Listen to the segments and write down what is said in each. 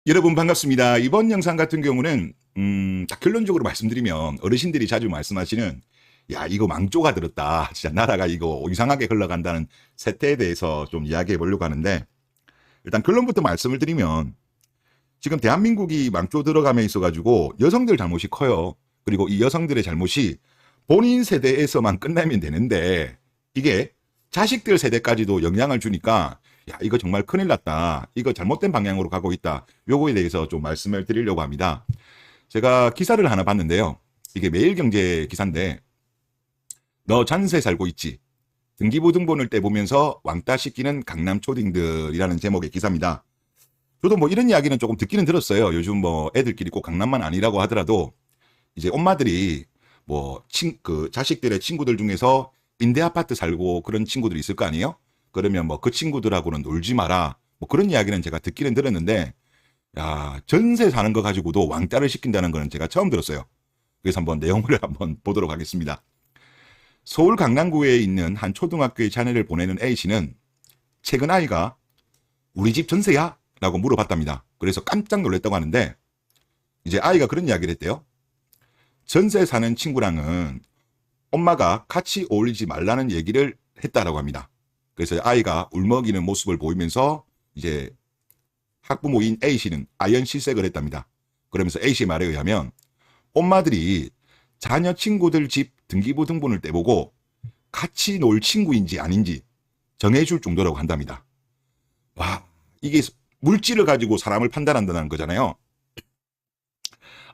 여러분 반갑습니다. 이번 영상 같은 경우는 딱 결론적으로 말씀드리면 어르신들이 자주 말씀하시는 야 이거 망조가 들었다. 진짜 나라가 이거 이상하게 흘러간다는 세태에 대해서 좀 이야기해 보려고 하는데 일단 결론부터 말씀을 드리면 지금 대한민국이 망조 들어감에 있어 가지고 여성들 잘못이 커요. 그리고 이 여성들의 잘못이 본인 세대에서만 끝나면 되는데 이게 자식들 세대까지도 영향을 주니까 야 이거 정말 큰일 났다. 이거 잘못된 방향으로 가고 있다. 요거에 대해서 좀 말씀을 드리려고 합니다. 제가 기사를 하나 봤는데요. 이게 매일경제 기사인데 너 잔세 살고 있지? 등기부등본을 떼보면서 왕따 시키는 강남 초딩들이라는 제목의 기사입니다. 저도 뭐 이런 이야기는 조금 듣기는 들었어요. 요즘 뭐 애들끼리 꼭 강남만 아니라고 하더라도 이제 엄마들이 뭐 그 자식들의 친구들 중에서 임대 아파트 살고 그런 친구들이 있을 거 아니에요? 그러면 뭐 그 친구들하고는 놀지 마라. 뭐 그런 이야기는 제가 듣기는 들었는데 야, 전세 사는 거 가지고도 왕따를 시킨다는 거는 제가 처음 들었어요. 그래서 한번 내용을 한번 보도록 하겠습니다. 서울 강남구에 있는 한 초등학교에 자녀를 보내는 A씨는 최근 아이가 우리 집 전세야? 라고 물어봤답니다. 그래서 깜짝 놀랐다고 하는데 이제 아이가 그런 이야기를 했대요. 전세 사는 친구랑은 엄마가 같이 어울리지 말라는 얘기를 했다라고 합니다. 그래서 아이가 울먹이는 모습을 보이면서 이제 학부모인 A씨는 아연실색을 했답니다. 그러면서 A씨 말에 의하면 엄마들이 자녀 친구들 집 등기부등본을 떼보고 같이 놀 친구인지 아닌지 정해줄 정도라고 한답니다. 와, 이게 물질을 가지고 사람을 판단한다는 거잖아요.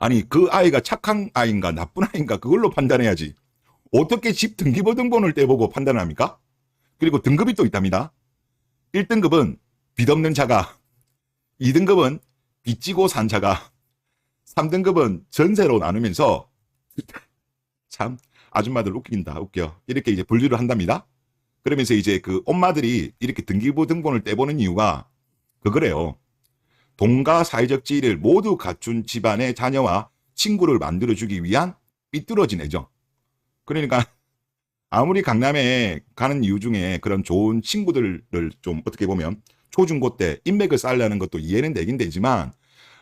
아니 그 아이가 착한 아이인가 나쁜 아이인가 그걸로 판단해야지. 어떻게 집 등기부등본을 떼보고 판단합니까? 그리고 등급이 또 있답니다. 1등급은 빚 없는 자가, 2등급은 빚지고 산 자가, 3등급은 전세로 나누면서 참 아줌마들 웃긴다 웃겨 이렇게 이제 분류를 한답니다. 그러면서 이제 그 엄마들이 이렇게 등기부등본을 떼보는 이유가 그거래요. 돈과 사회적 지위를 모두 갖춘 집안의 자녀와 친구를 만들어주기 위한 삐뚤어진 애정. 그러니까 아무리 강남에 가는 이유 중에 그런 좋은 친구들을 좀 어떻게 보면 초중고 때 인맥을 쌓으려는 것도 이해는 되긴 되지만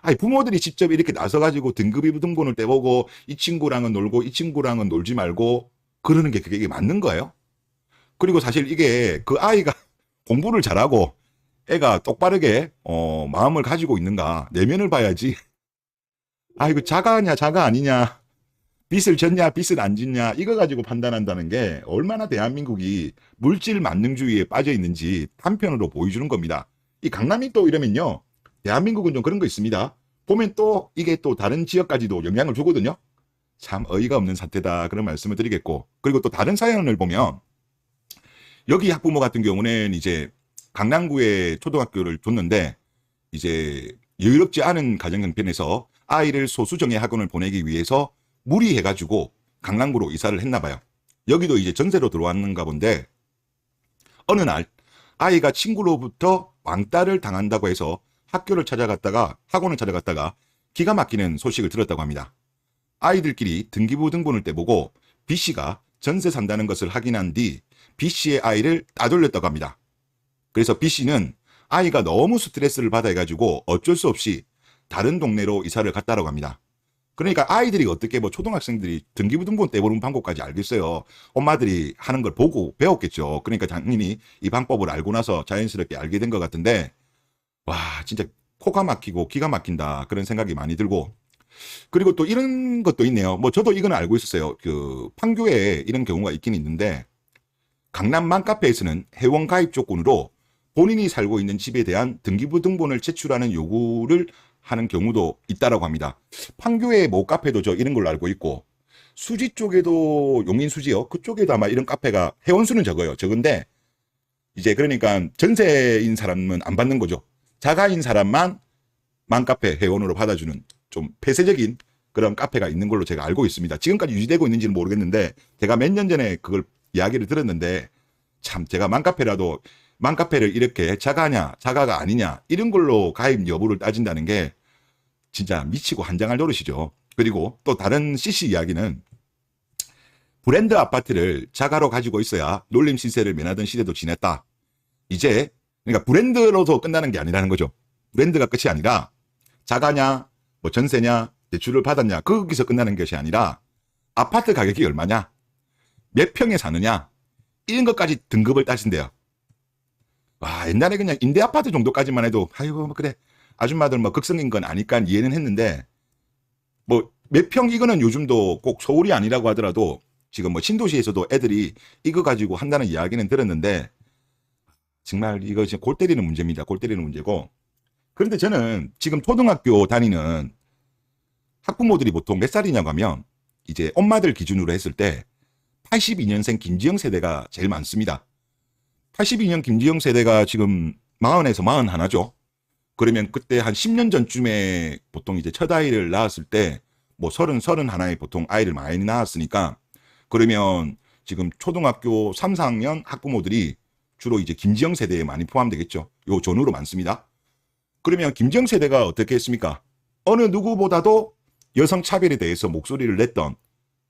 아니 부모들이 직접 이렇게 나서가지고 등기부등본을 떼보고 이 친구랑은 놀고 이 친구랑은 놀지 말고 그러는 게 그게 맞는 거예요? 그리고 사실 이게 그 아이가 공부를 잘하고 애가 똑바르게 마음을 가지고 있는가 내면을 봐야지. 아이고 자가냐 자가 아니냐 빚을 졌냐 빚을 안 짓냐 이거 가지고 판단한다는 게 얼마나 대한민국이 물질 만능주의에 빠져 있는지 한편으로 보여주는 겁니다. 이 강남이 또 이러면요 대한민국은 좀 그런 거 있습니다. 보면 또 이게 또 다른 지역까지도 영향을 주거든요. 참 어이가 없는 사태다 그런 말씀을 드리겠고 그리고 또 다른 사연을 보면 여기 학부모 같은 경우는 이제 강남구에 초등학교를 줬는데 이제 여유롭지 않은 가정 형편에서 아이를 소수정예 학원을 보내기 위해서 무리해가지고 강남구로 이사를 했나 봐요. 여기도 이제 전세로 들어왔는가 본데 어느 날 아이가 친구로부터 왕따를 당한다고 해서 학교를 찾아갔다가 학원을 찾아갔다가 기가 막히는 소식을 들었다고 합니다. 아이들끼리 등기부등본을 떼보고 B씨가 전세 산다는 것을 확인한 뒤 B씨의 아이를 따돌렸다고 합니다. 그래서 B씨는 아이가 너무 스트레스를 받아가지고 어쩔 수 없이 다른 동네로 이사를 갔다라고 합니다. 그러니까 아이들이 어떻게 뭐 초등학생들이 등기부등본 떼보는 방법까지 알겠어요. 엄마들이 하는 걸 보고 배웠겠죠. 그러니까 당연히 이 방법을 알고 나서 자연스럽게 알게 된 것 같은데 와 진짜 코가 막히고 기가 막힌다 그런 생각이 많이 들고 그리고 또 이런 것도 있네요. 뭐 저도 이건 알고 있었어요. 그 판교에 이런 경우가 있긴 있는데 강남 맘카페에서는 회원 가입 조건으로 본인이 살고 있는 집에 대한 등기부등본을 제출하는 요구를 하는 경우도 있다라고 합니다. 판교의 모 카페도 저 이런 걸로 알고 있고 수지 쪽에도 용인수지요. 그쪽에도 아마 이런 카페가 회원수는 적어요. 적은데 이제 그러니까 전세인 사람은 안 받는 거죠. 자가인 사람만 맘카페 회원으로 받아주는 좀 폐쇄적인 그런 카페가 있는 걸로 제가 알고 있습니다. 지금까지 유지되고 있는지는 모르겠는데 제가 몇 년 전에 그걸 이야기를 들었는데 참 제가 맘카페라도 맘카페를 이렇게 자가냐 자가가 아니냐 이런 걸로 가입 여부를 따진다는 게 진짜 미치고 한장할 노릇이죠. 그리고 또 다른 CC 이야기는 브랜드 아파트를 자가로 가지고 있어야 놀림 시세를 면하던 시대도 지났다. 이제 그러니까 브랜드로도 끝나는 게 아니라는 거죠. 브랜드가 끝이 아니라 자가냐, 뭐 전세냐, 대출을 받았냐, 거기서 끝나는 것이 아니라 아파트 가격이 얼마냐, 몇 평에 사느냐, 이런 것까지 등급을 따진대요. 와, 옛날에 그냥 임대 아파트 정도까지만 해도 아이고 뭐 그래 아줌마들 뭐 극성인 건 아니까 이해는 했는데, 뭐 몇 평 이거는 요즘도 꼭 서울이 아니라고 하더라도 지금 뭐 신도시에서도 애들이 이거 가지고 한다는 이야기는 들었는데, 정말 이거 진짜 골 때리는 문제입니다. 골 때리는 문제고. 그런데 저는 지금 초등학교 다니는 학부모들이 보통 몇 살이냐고 하면 이제 엄마들 기준으로 했을 때 82년생 김지영 세대가 제일 많습니다. 82년 김지영 세대가 지금 40에서 41죠. 그러면 그때 한 10년 전쯤에 보통 이제 첫 아이를 낳았을 때 뭐 31에 보통 아이를 많이 낳았으니까, 그러면 지금 초등학교 3, 4학년 학부모들이 주로 이제 김지영 세대에 많이 포함되겠죠. 요 전후로 많습니다. 그러면 김지영 세대가 어떻게 했습니까? 어느 누구보다도 여성 차별에 대해서 목소리를 냈던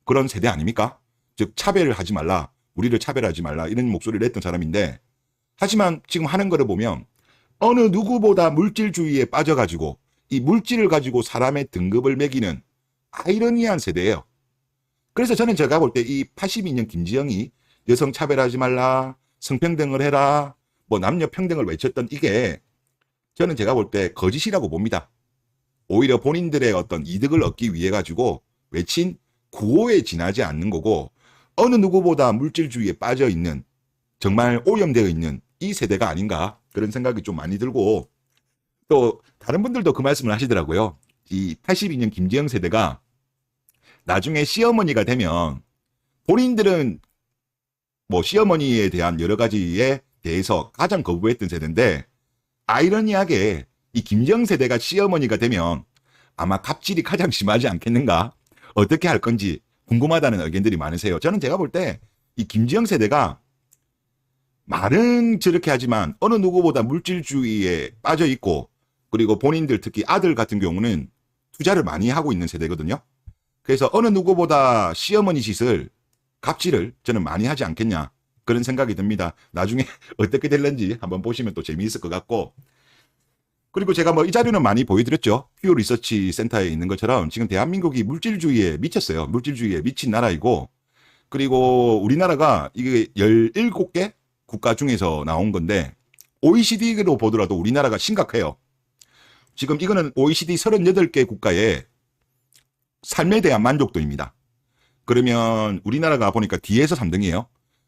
그런 세대 아닙니까? 즉 차별을 하지 말라, 우리를 차별하지 말라, 이런 목소리를 냈던 사람인데, 하지만 지금 하는 거를 보면 어느 누구보다 물질주의에 빠져가지고 이 물질을 가지고 사람의 등급을 매기는 아이러니한 세대예요. 그래서 저는 제가 볼 때 이 82년 김지영이 여성 차별하지 말라, 성평등을 해라, 뭐 남녀 평등을 외쳤던 이게 저는 제가 볼 때 거짓이라고 봅니다. 오히려 본인들의 어떤 이득을 얻기 위해 가지고 외친 구호에 지나지 않는 거고, 어느 누구보다 물질주의에 빠져 있는, 정말 오염되어 있는 이 세대가 아닌가, 그런 생각이 좀 많이 들고, 또 다른 분들도 그 말씀을 하시더라고요. 이 82년 김지영 세대가 나중에 시어머니가 되면 본인들은 뭐 시어머니에 대한 여러 가지에 대해서 가장 거부했던 세대인데, 아이러니하게 이 김지영 세대가 시어머니가 되면 아마 갑질이 가장 심하지 않겠는가, 어떻게 할 건지 궁금하다는 의견들이 많으세요. 저는 제가 볼 때 이 김지영 세대가 말은 저렇게 하지만 어느 누구보다 물질주의에 빠져 있고, 그리고 본인들 특히 아들 같은 경우는 투자를 많이 하고 있는 세대거든요. 그래서 어느 누구보다 시어머니 짓을, 갑질을 저는 많이 하지 않겠냐, 그런 생각이 듭니다. 나중에 어떻게 될는지 한번 보시면 또 재미있을 것 같고, 그리고 제가 뭐 이 자료는 많이 보여드렸죠. 퓨어 리서치 센터에 있는 것처럼 지금 대한민국이 물질주의에 미쳤어요. 물질주의에 미친 나라이고, 그리고 우리나라가 이게 17개 국가 중에서 나온 건데 OECD로 보더라도 우리나라가 심각해요. 지금 이거는 OECD 38개 국가의 삶에 대한 만족도입니다. 그러면 우리나라가 보니까 D에서 3등이에요.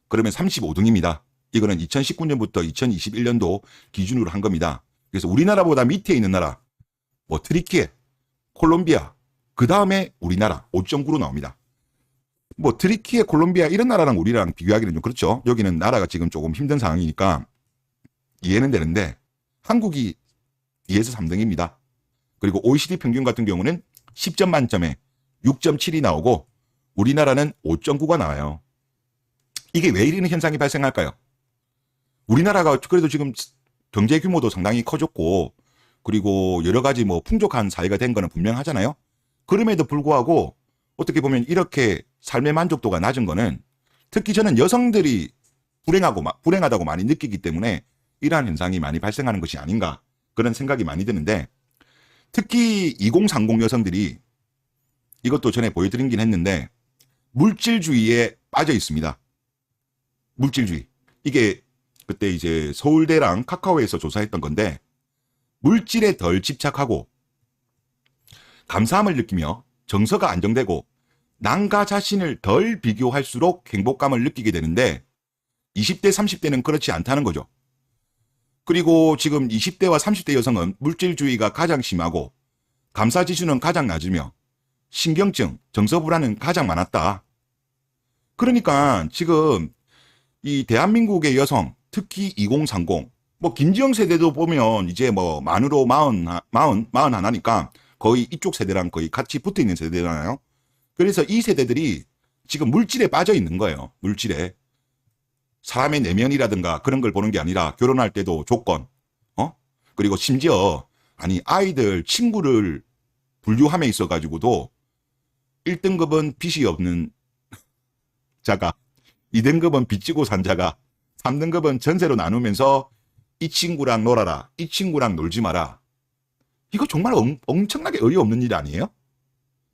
그러면 35등입니다. 이거는 2019년부터 2021년도 기준으로 한 겁니다. 그래서 우리나라보다 밑에 있는 나라, 뭐 트리키에, 콜롬비아, 그 다음에 우리나라 5.9로 나옵니다. 뭐 트리키에, 콜롬비아 이런 나라랑 우리랑 비교하기는 좀 그렇죠. 여기는 나라가 지금 조금 힘든 상황이니까 이해는 되는데, 한국이 D에서 3등입니다. 그리고 OECD 평균 같은 경우는 10점 만점에 6.7이 나오고 우리나라는 5.9가 나와요. 이게 왜 이런 현상이 발생할까요? 우리나라가 그래도 지금 경제 규모도 상당히 커졌고, 그리고 여러 가지 뭐 풍족한 사회가 된 거는 분명하잖아요. 그럼에도 불구하고 어떻게 보면 이렇게 삶의 만족도가 낮은 거는 특히 저는 여성들이 불행하다고 많이 느끼기 때문에 이러한 현상이 많이 발생하는 것이 아닌가, 그런 생각이 많이 드는데, 특히 2030 여성들이, 이것도 전에 보여드리긴 했는데, 물질주의에 빠져 있습니다. 물질주의. 이게 그때 이제 서울대랑 카카오에서 조사했던 건데, 물질에 덜 집착하고 감사함을 느끼며 정서가 안정되고 남과 자신을 덜 비교할수록 행복감을 느끼게 되는데, 20대, 30대는 그렇지 않다는 거죠. 그리고 지금 20대와 30대 여성은 물질주의가 가장 심하고 감사지수는 가장 낮으며 신경증, 정서불안은 가장 많았다. 그러니까 지금 이 대한민국의 여성, 특히 2030, 뭐 김지영 세대도 보면 이제 뭐 만으로 41이니까 거의 이쪽 세대랑 거의 같이 붙어 있는 세대잖아요. 그래서 이 세대들이 지금 물질에 빠져 있는 거예요. 물질에. 사람의 내면이라든가 그런 걸 보는 게 아니라 결혼할 때도 조건, 그리고 심지어 아니 아이들 친구를 분류함에 있어가지고도 1등급은 빚이 없는 자가, 2등급은 빚지고 산 자가, 3등급은 전세로 나누면서 이 친구랑 놀아라, 이 친구랑 놀지 마라. 이거 정말 엄청나게 어이없는 일 아니에요?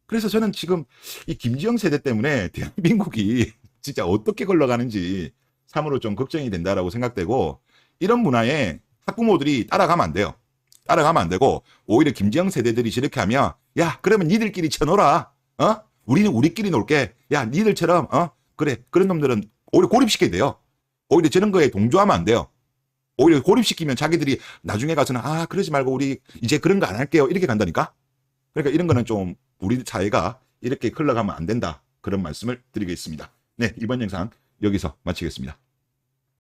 그래서 저는 지금 이 김지영 세대 때문에 대한민국이 진짜 어떻게 걸러가는지 참으로 좀 걱정이 된다라고 생각되고, 이런 문화에 학부모들이 따라가면 안 돼요. 따라가면 안 되고, 오히려 김지영 세대들이 저렇게 하면, 야, 그러면 니들끼리 쳐놀아. 우리는 우리끼리 놀게. 야, 니들처럼, 그래. 그런 놈들은 오히려 고립시켜야 돼요. 오히려 저런 거에 동조하면 안 돼요. 오히려 고립시키면 자기들이 나중에 가서는, 그러지 말고 우리 이제 그런 거 안 할게요. 이렇게 간다니까? 그러니까 이런 거는 좀 우리 사회가 이렇게 흘러가면 안 된다. 그런 말씀을 드리겠습니다. 네, 이번 영상 여기서 마치겠습니다.